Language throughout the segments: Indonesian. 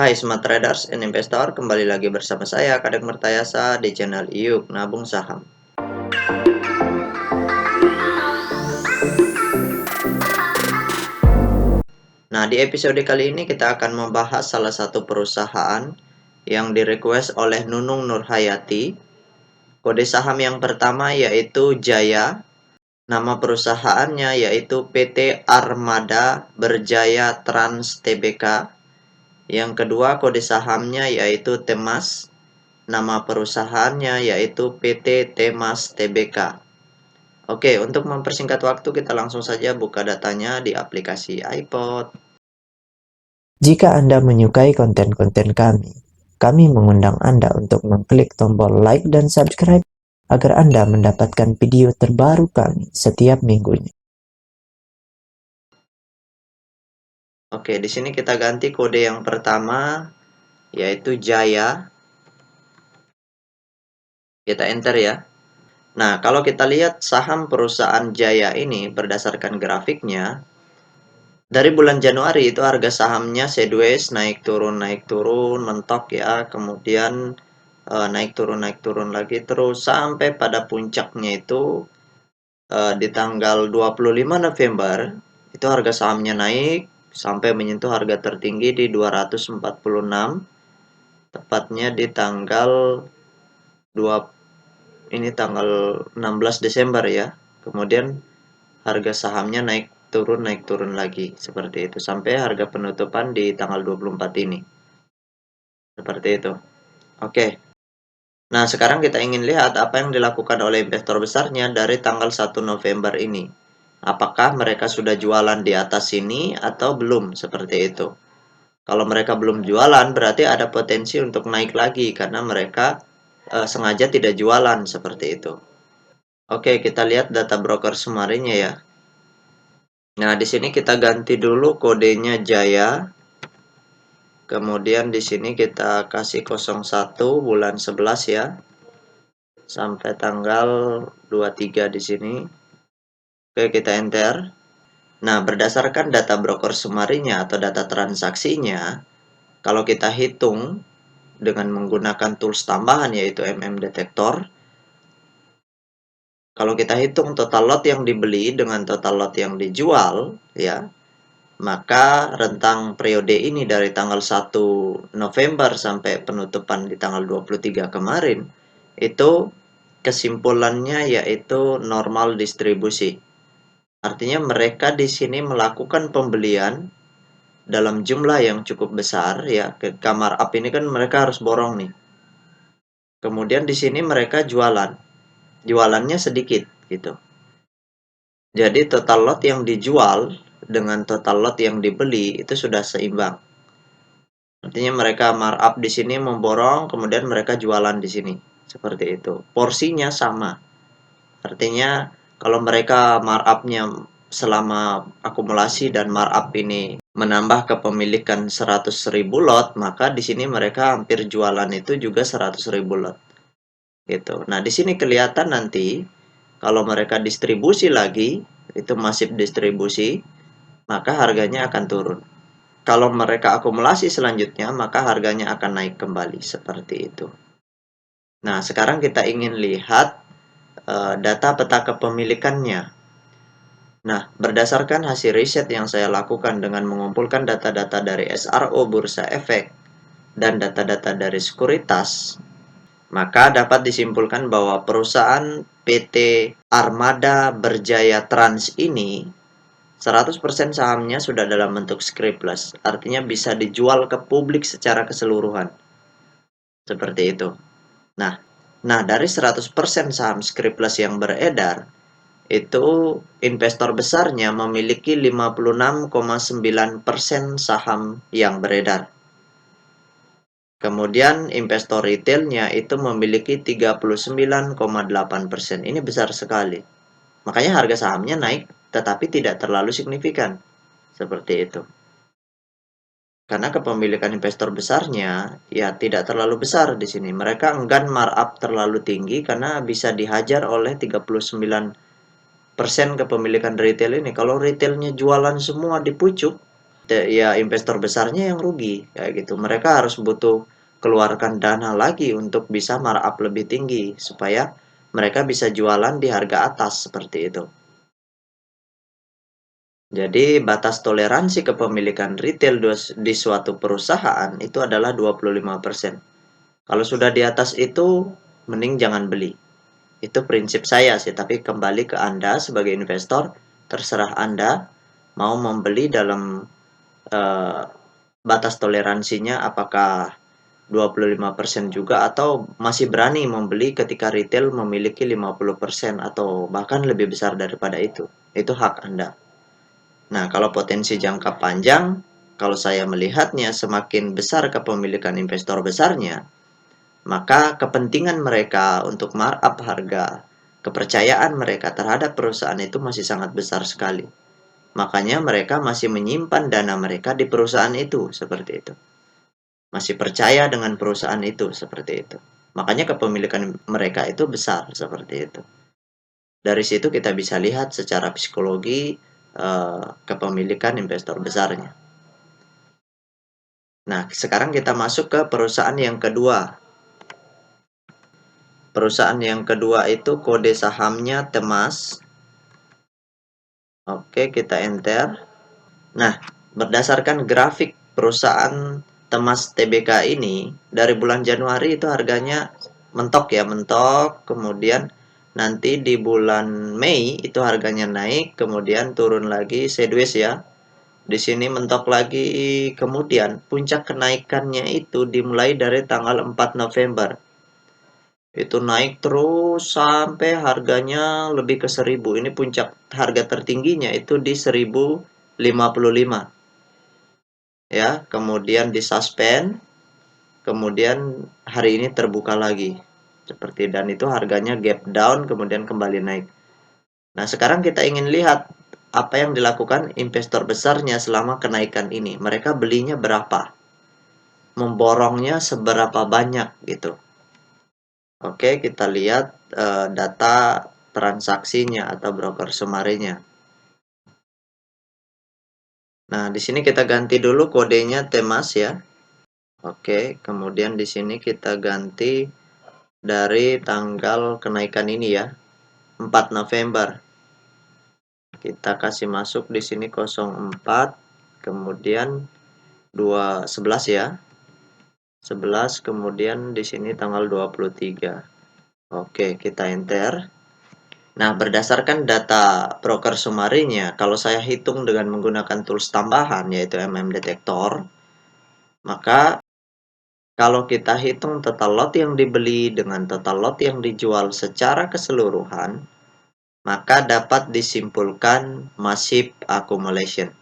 Hai Smart Traders and Investor, kembali lagi bersama saya Kadek Mertayasa di channel Yuk Nabung Saham. Nah, di episode kali ini kita akan membahas salah satu perusahaan yang direquest oleh Nunung Nurhayati. Kode saham yang pertama yaitu Jaya. Nama perusahaannya yaitu PT Armada Berjaya Trans Tbk. Yang kedua kode sahamnya yaitu Temas. Nama perusahaannya yaitu PT Temas Tbk. Oke, untuk mempersingkat waktu kita langsung saja buka datanya di aplikasi iPod. Jika Anda menyukai konten-konten kami mengundang Anda untuk mengklik tombol like dan subscribe agar Anda mendapatkan video terbaru kami setiap minggunya. Oke, di sini kita ganti kode yang pertama yaitu Jaya. Kita enter ya. Nah, kalau kita lihat saham perusahaan Jaya ini berdasarkan grafiknya, dari bulan Januari itu harga sahamnya sideways naik turun mentok ya, kemudian naik turun lagi terus sampai pada puncaknya itu di tanggal 25 November itu harga sahamnya naik sampai menyentuh harga tertinggi di 246, tepatnya di tanggal 2 ini tanggal 16 Desember ya. Kemudian harga sahamnya naik turun lagi seperti itu sampai harga penutupan di tanggal 24 ini. Seperti itu. Oke. Nah, sekarang kita ingin lihat apa yang dilakukan oleh investor besarnya dari tanggal 1 November ini. Apakah mereka sudah jualan di atas sini atau belum, seperti itu. Kalau mereka belum jualan, berarti ada potensi untuk naik lagi karena mereka sengaja tidak jualan, seperti itu. Oke, kita lihat data broker summary-nya ya. Nah, di sini kita ganti dulu kodenya Jaya. Kemudian di sini kita kasih 01 bulan 11 ya. Sampai tanggal 23 di sini. Oke, kita enter. Nah, berdasarkan data broker summary-nya atau data transaksinya, kalau kita hitung dengan menggunakan tools tambahan yaitu Detektor, kalau kita hitung total lot yang dibeli dengan total lot yang dijual, ya, maka rentang periode ini dari tanggal 1 November sampai penutupan di tanggal 23 kemarin, itu kesimpulannya yaitu normal distribusi. Artinya mereka di sini melakukan pembelian dalam jumlah yang cukup besar ya. Ke kamar up ini kan mereka harus borong nih. Kemudian di sini mereka jualan. Jualannya sedikit gitu. Jadi total lot yang dijual dengan total lot yang dibeli itu sudah seimbang. Artinya mereka markup di sini memborong, kemudian mereka jualan di sini. Seperti itu. Porsinya sama. Artinya kalau mereka markup-nya selama akumulasi dan markup ini menambah kepemilikan 100.000 lot, maka di sini mereka hampir jualan itu juga 100.000 lot. Gitu. Nah, di sini kelihatan nanti kalau mereka distribusi lagi, itu masif distribusi, maka harganya akan turun. Kalau mereka akumulasi selanjutnya, maka harganya akan naik kembali seperti itu. Nah, sekarang kita ingin lihat data peta kepemilikannya. Nah, berdasarkan hasil riset yang saya lakukan dengan mengumpulkan data-data dari SRO Bursa Efek dan data-data dari sekuritas, maka dapat disimpulkan bahwa perusahaan PT Armada Berjaya Trans ini 100% sahamnya sudah dalam bentuk scriptless, artinya bisa dijual ke publik secara keseluruhan. Seperti itu. Nah, dari 100% saham scriptless yang beredar, itu investor besarnya memiliki 56,9% saham yang beredar. Kemudian investor retailnya itu memiliki 39,8%. Ini besar sekali. Makanya harga sahamnya naik tetapi tidak terlalu signifikan. Seperti itu. Karena kepemilikan investor besarnya ya tidak terlalu besar di sini. Mereka enggan markup terlalu tinggi karena bisa dihajar oleh 39% kepemilikan retail ini. Kalau retailnya jualan semua di pucuk, Ya investor besarnya yang rugi, kayak gitu. Mereka harus butuh keluarkan dana lagi untuk bisa markup lebih tinggi, supaya mereka bisa jualan di harga atas, seperti itu. Jadi batas toleransi kepemilikan retail di suatu perusahaan itu adalah 25%. Kalau sudah di atas itu, mending jangan beli. Itu prinsip saya sih, tapi kembali ke Anda sebagai investor, terserah Anda mau membeli dalam eh, batas toleransinya apakah 25% juga atau masih berani membeli ketika retail memiliki 50% atau bahkan lebih besar daripada itu. Itu hak Anda. Nah, kalau potensi jangka panjang, kalau saya melihatnya semakin besar kepemilikan investor besarnya, maka kepentingan mereka untuk markup harga, kepercayaan mereka terhadap perusahaan itu masih sangat besar sekali. Makanya mereka masih menyimpan dana mereka di perusahaan itu, seperti itu. Masih percaya dengan perusahaan itu, seperti itu. Makanya kepemilikan mereka itu besar, seperti itu. Dari situ kita bisa lihat secara psikologi kepemilikan investor besarnya. Nah, sekarang kita masuk ke perusahaan yang kedua. Perusahaan yang kedua itu kode sahamnya Temas. Oke, kita enter. Nah, berdasarkan grafik perusahaan Temas Tbk ini, dari bulan Januari itu harganya mentok ya, mentok. Kemudian nanti di bulan Mei itu harganya naik, kemudian turun lagi sideways ya. Di sini mentok lagi, kemudian puncak kenaikannya itu dimulai dari tanggal 4 November. Itu naik terus sampai harganya lebih ke 1000. Ini puncak harga tertingginya itu di 1055. Ya, kemudian disuspend, kemudian hari ini terbuka lagi. Seperti dan itu harganya gap down kemudian kembali naik. Nah, sekarang kita ingin lihat apa yang dilakukan investor besarnya selama kenaikan ini. Mereka belinya berapa? Memborongnya seberapa banyak gitu. Oke, kita lihat data transaksinya atau broker summary-nya. Nah, di sini kita ganti dulu kodenya Temas ya. Oke, kemudian di sini kita ganti dari tanggal kenaikan ini ya, 4 November. Kita kasih masuk di sini 04, kemudian 211 ya. 11 kemudian di sini tanggal 23. Oke, kita enter. Nah, berdasarkan data broker summary-nya, kalau saya hitung dengan menggunakan tools tambahan yaitu Detektor, maka kalau kita hitung total lot yang dibeli dengan total lot yang dijual secara keseluruhan, maka dapat disimpulkan massive accumulation.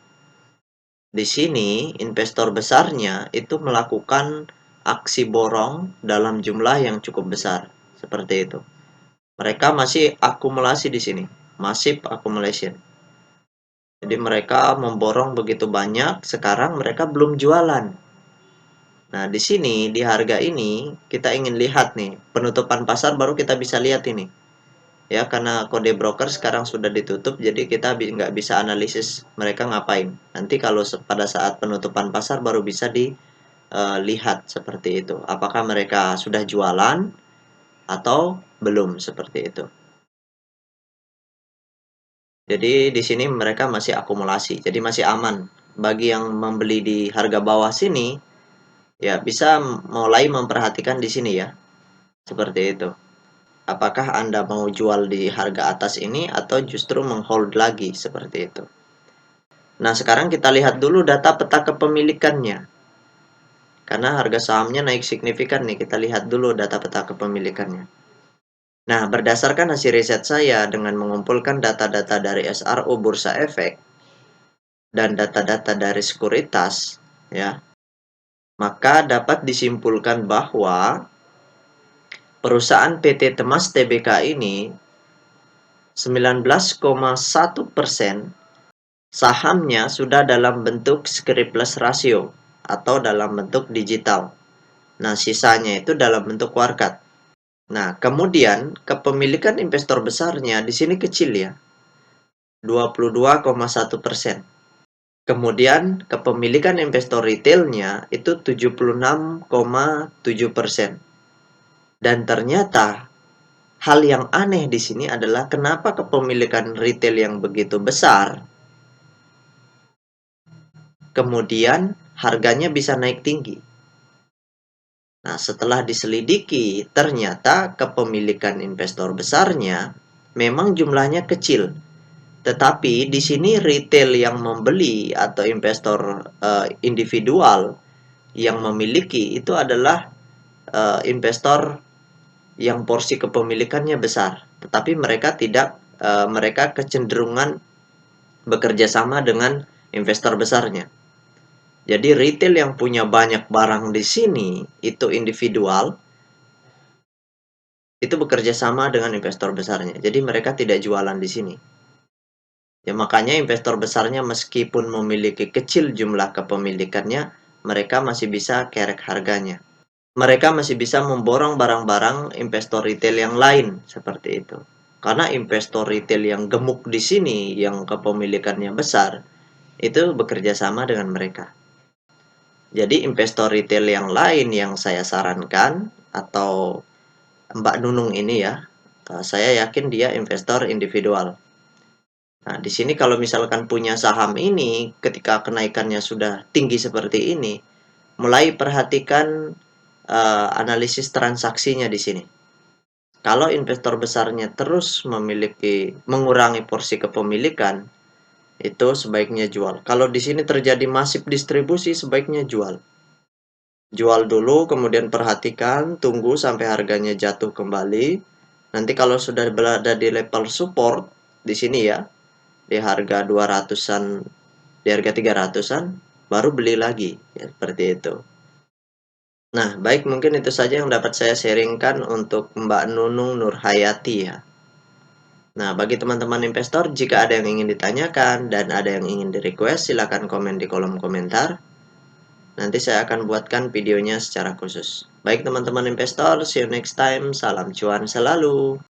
Di sini, investor besarnya itu melakukan aksi borong dalam jumlah yang cukup besar, seperti itu. Mereka masih akumulasi di sini, massive accumulation. Jadi mereka memborong begitu banyak, sekarang mereka belum jualan. Nah, di sini, di harga ini, kita ingin lihat nih, penutupan pasar baru kita bisa lihat ini. Ya, karena kode broker sekarang sudah ditutup, jadi kita nggak bisa analisis mereka ngapain. Nanti kalau pada saat penutupan pasar baru bisa dilihat seperti itu. Apakah mereka sudah jualan atau belum, seperti itu. Jadi di sini mereka masih akumulasi, jadi masih aman. Bagi yang membeli di harga bawah sini, ya bisa mulai memperhatikan di sini ya, seperti itu. Apakah Anda mau jual di harga atas ini atau justru menghold lagi, seperti itu. Nah, sekarang kita lihat dulu data peta kepemilikannya. Karena harga sahamnya naik signifikan nih, kita lihat dulu data peta kepemilikannya. Nah, berdasarkan hasil riset saya dengan mengumpulkan data-data dari SRO Bursa Efek dan data-data dari sekuritas, ya, maka dapat disimpulkan bahwa perusahaan PT Temas Tbk ini 19,1% sahamnya sudah dalam bentuk scriptless ratio atau dalam bentuk digital. Nah, sisanya itu dalam bentuk warkat. Nah, kemudian kepemilikan investor besarnya di sini kecil ya, 22,1%. Kemudian kepemilikan investor retailnya itu 76,7%. Dan ternyata hal yang aneh di sini adalah kenapa kepemilikan retail yang begitu besar kemudian harganya bisa naik tinggi. Nah, setelah diselidiki, ternyata kepemilikan investor besarnya memang jumlahnya kecil. Tetapi di sini retail yang membeli atau investor individual yang memiliki itu adalah investor yang porsi kepemilikannya besar. Tetapi mereka tidak, mereka kecenderungan bekerja sama dengan investor besarnya. Jadi retail yang punya banyak barang di sini itu individual itu bekerja sama dengan investor besarnya. Jadi mereka tidak jualan di sini. Ya makanya investor besarnya meskipun memiliki kecil jumlah kepemilikannya, mereka masih bisa kerek harganya. Mereka masih bisa memborong barang-barang investor retail yang lain seperti itu. Karena investor retail yang gemuk di sini, yang kepemilikannya besar, itu bekerja sama dengan mereka. Jadi investor retail yang lain yang saya sarankan atau Mbak Nunung ini ya, saya yakin dia investor individual. Nah, di sini kalau misalkan punya saham ini, ketika kenaikannya sudah tinggi seperti ini, mulai perhatikan analisis transaksinya di sini. Kalau investor besarnya terus mengurangi porsi kepemilikan, itu sebaiknya jual. Kalau di sini terjadi masif distribusi, sebaiknya jual. Jual dulu, kemudian perhatikan, tunggu sampai harganya jatuh kembali. Nanti kalau sudah berada di level support di sini ya, di harga 200-an, di harga 300-an, baru beli lagi, ya, seperti itu. Nah, baik, mungkin itu saja yang dapat saya sharingkan untuk Mbak Nunung Nurhayati ya. Nah, bagi teman-teman investor, jika ada yang ingin ditanyakan dan ada yang ingin di-request, silakan komen di kolom komentar. Nanti saya akan buatkan videonya secara khusus. Baik teman-teman investor, see you next time. Salam cuan selalu.